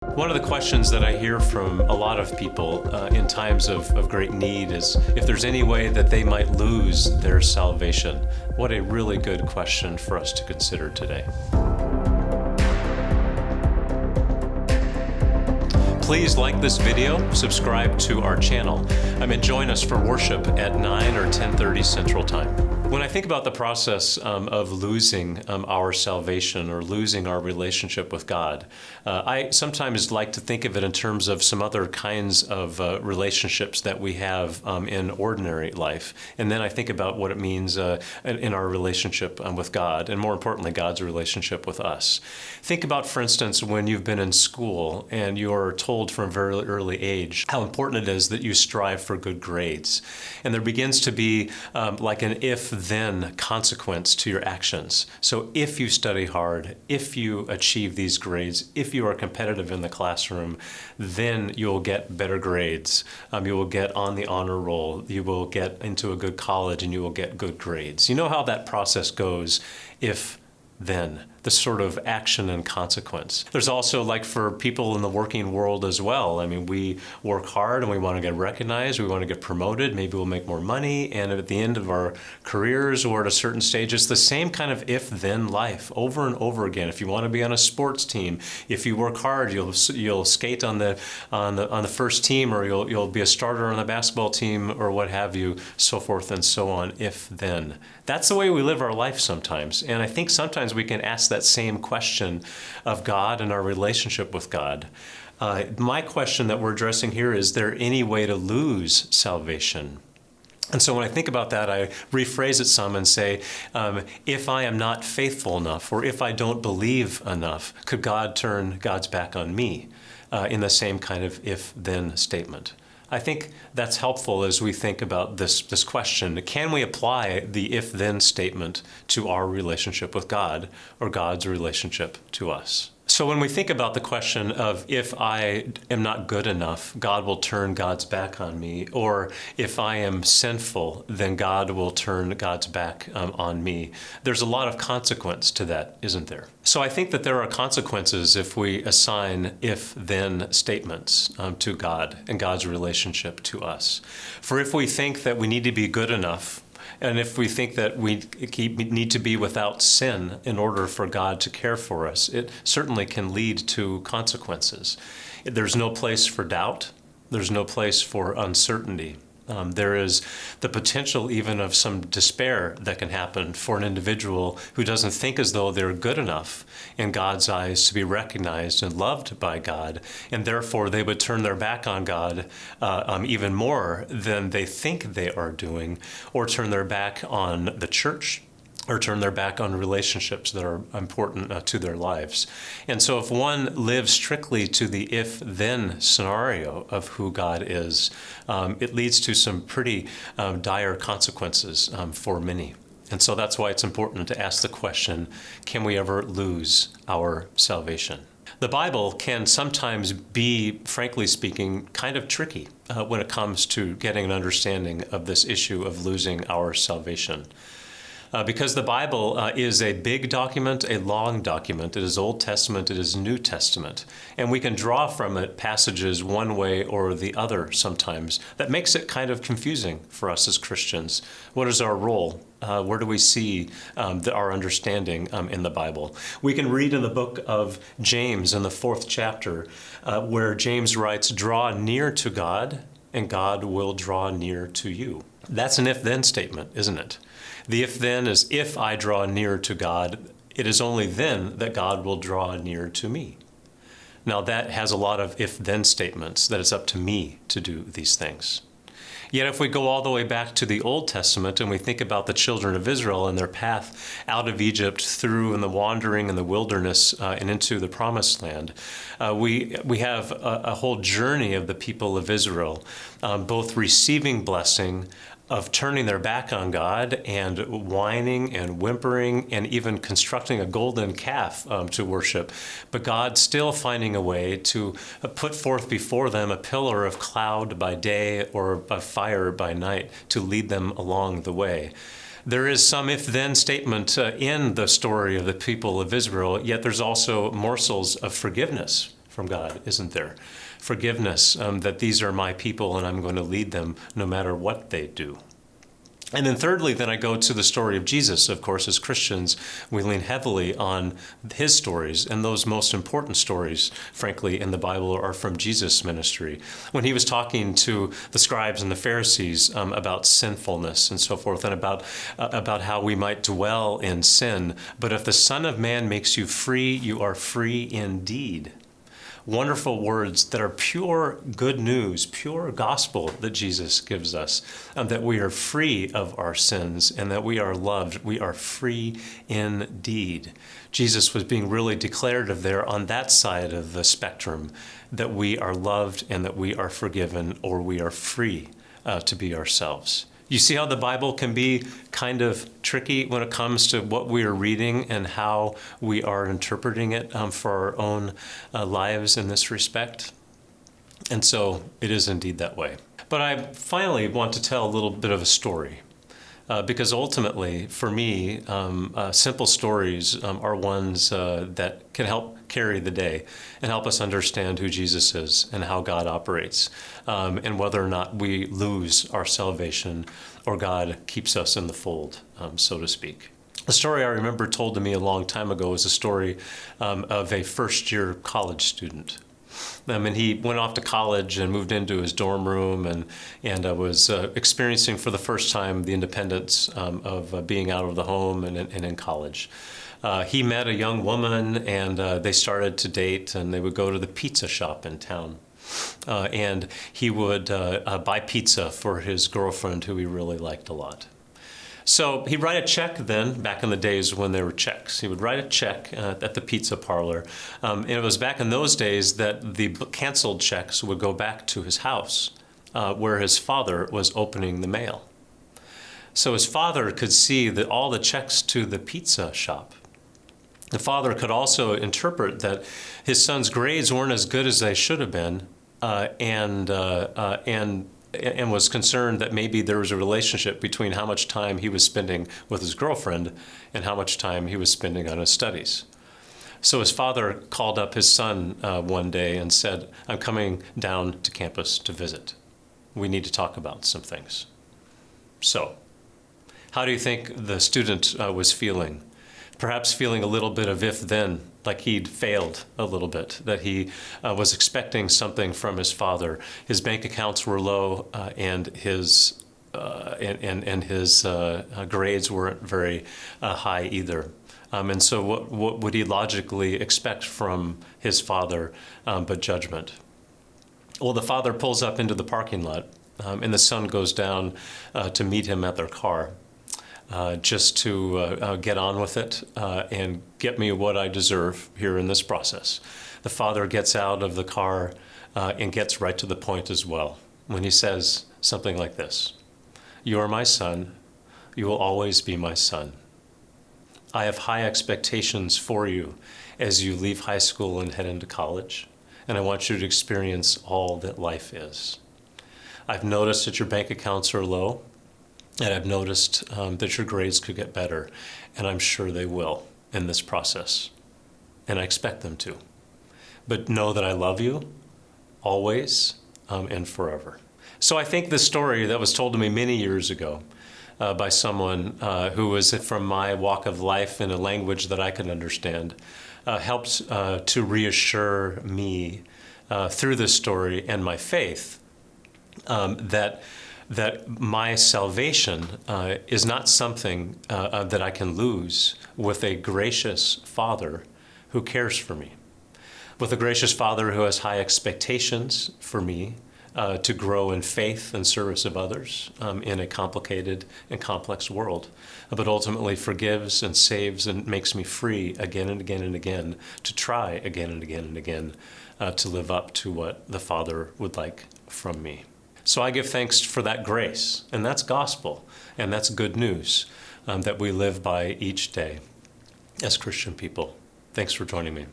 One of the questions that I hear from a lot of people in times of great need is if there's any way that they might lose their salvation. What a really good question for us to consider today. Please like this video, subscribe to our channel, and join us for worship at 9 or 10:30 Central Time. When I think about the process of losing our salvation or losing our relationship with God, I sometimes like to think of it in terms of some other kinds of relationships that we have in ordinary life. And then I think about what it means in our relationship with God, and more importantly, God's relationship with us. Think about, for instance, when you've been in school and you're told from a very early age how important it is that you strive for good grades. And there begins to be like an if-then consequence to your actions. So if you study hard, if you achieve these grades, if you are competitive in the classroom, then you'll get better grades. You will get on the honor roll. You will get into a good college and you will get good grades. You know how that process goes if then, the sort of action and consequence. There's also, like for people in the working world as well, we work hard and we want to get recognized, we want to get promoted, maybe we'll make more money, and at the end of our careers or at a certain stage, it's the same kind of if-then life over and over again. If you want to be on a sports team, if you work hard, you'll skate on the first team, or you'll be a starter on the basketball team, or what have you, so forth and so on, if-then. That's the way we live our life sometimes, and I think sometimes we can ask that same question of God and our relationship with God. My question that we're addressing here is there any way to lose salvation? And so when I think about that, I rephrase it some and say, if I am not faithful enough, or if I don't believe enough, could God turn God's back on me in the same kind of if-then statement? I think that's helpful as we think about this question. Can we apply the if-then statement to our relationship with God or God's relationship to us? So when we think about the question of if I am not good enough, God will turn God's back on me, or if I am sinful, then God will turn God's back on me, there's a lot of consequence to that, isn't there? So I think that there are consequences if we assign if-then statements to God and God's relationship to us. For if we think that we need to be good enough, and if we think that we need to be without sin in order for God to care for us, it certainly can lead to consequences. There's no place for doubt. There's no place for uncertainty. There is the potential even of some despair that can happen for an individual who doesn't think as though they're good enough in God's eyes to be recognized and loved by God, and therefore they would turn their back on God even more than they think they are doing, or turn their back on the church, or turn their back on relationships that are important to their lives. And so if one lives strictly to the if-then scenario of who God is, it leads to some pretty dire consequences for many. And so that's why it's important to ask the question, can we ever lose our salvation? The Bible can sometimes be, frankly speaking, kind of tricky when it comes to getting an understanding of this issue of losing our salvation. Because the Bible is a big document, a long document. It is Old Testament, it is New Testament. And we can draw from it passages one way or the other sometimes. That makes it kind of confusing for us as Christians. What is our role? Where do we see our understanding in the Bible? We can read in the book of James in the 4th chapter where James writes, "Draw near to God, and God will draw near to you." That's an if-then statement, isn't it? The if-then is, if I draw near to God, it is only then that God will draw near to me. Now that has a lot of if-then statements, that it's up to me to do these things. Yet if we go all the way back to the Old Testament and we think about the children of Israel and their path out of Egypt through in the wandering in the wilderness and into the Promised Land, we have a whole journey of the people of Israel, both receiving blessing, of turning their back on God and whining and whimpering and even constructing a golden calf to worship, but God still finding a way to put forth before them a pillar of cloud by day or of fire by night to lead them along the way. There is some if-then statement in the story of the people of Israel, yet there's also morsels of forgiveness from God, isn't there? Forgiveness, that these are my people and I'm going to lead them no matter what they do. And then thirdly, then I go to the story of Jesus. Of course, as Christians, we lean heavily on his stories, and those most important stories, frankly, in the Bible are from Jesus' ministry. When he was talking to the scribes and the Pharisees about sinfulness and so forth, and about how we might dwell in sin. But if the Son of Man makes you free, you are free indeed. Wonderful words that are pure good news, pure gospel that Jesus gives us, that we are free of our sins and that we are loved. We are free indeed. Jesus was being really declarative there on that side of the spectrum, that we are loved and that we are forgiven, or we are free to be ourselves. You see how the Bible can be kind of tricky when it comes to what we are reading and how we are interpreting it for our own lives in this respect? And so it is indeed that way. But I finally want to tell a little bit of a story. Because ultimately, for me, simple stories are ones that can help carry the day and help us understand who Jesus is and how God operates, and whether or not we lose our salvation or God keeps us in the fold, so to speak. A story I remember told to me a long time ago was a story of a first-year college student. And he went off to college and moved into his dorm room and was experiencing for the first time the independence of being out of the home and in college. He met a young woman and they started to date, and they would go to the pizza shop in town. And he would buy pizza for his girlfriend, who he really liked a lot. So he'd write a check then, back in the days when there were checks. He would write a check at the pizza parlor. And it was back in those days that the canceled checks would go back to his house, where his father was opening the mail. So his father could see that all the checks to the pizza shop. The father could also interpret that his son's grades weren't as good as they should have been, and was concerned that maybe there was a relationship between how much time he was spending with his girlfriend and how much time he was spending on his studies. So his father called up his son one day and said, "I'm coming down to campus to visit. We need to talk about some things." So, how do you think the student was feeling? Perhaps feeling a little bit of if-then, like he'd failed a little bit, that he was expecting something from his father. His bank accounts were low, and his grades weren't very high either. And so what would he logically expect from his father but judgment? Well, the father pulls up into the parking lot, and the son goes down to meet him at their car. Just to get on with it and get me what I deserve here in this process. The father gets out of the car and gets right to the point as well, when he says something like this: "You are my son. You will always be my son. I have high expectations for you as you leave high school and head into college, and I want you to experience all that life is. I've noticed that your bank accounts are low, and I've noticed that your grades could get better, and I'm sure they will in this process, and I expect them to. But know that I love you always and forever." So I think this story that was told to me many years ago by someone who was from my walk of life in a language that I could understand helped to reassure me through this story and my faith that my salvation is not something that I can lose with a gracious Father who cares for me, with a gracious Father who has high expectations for me to grow in faith and service of others in a complicated and complex world, but ultimately forgives and saves and makes me free again and again and again to try again and again and again to live up to what the Father would like from me. So I give thanks for that grace, and that's gospel, and that's good news that we live by each day as Christian people. Thanks for joining me.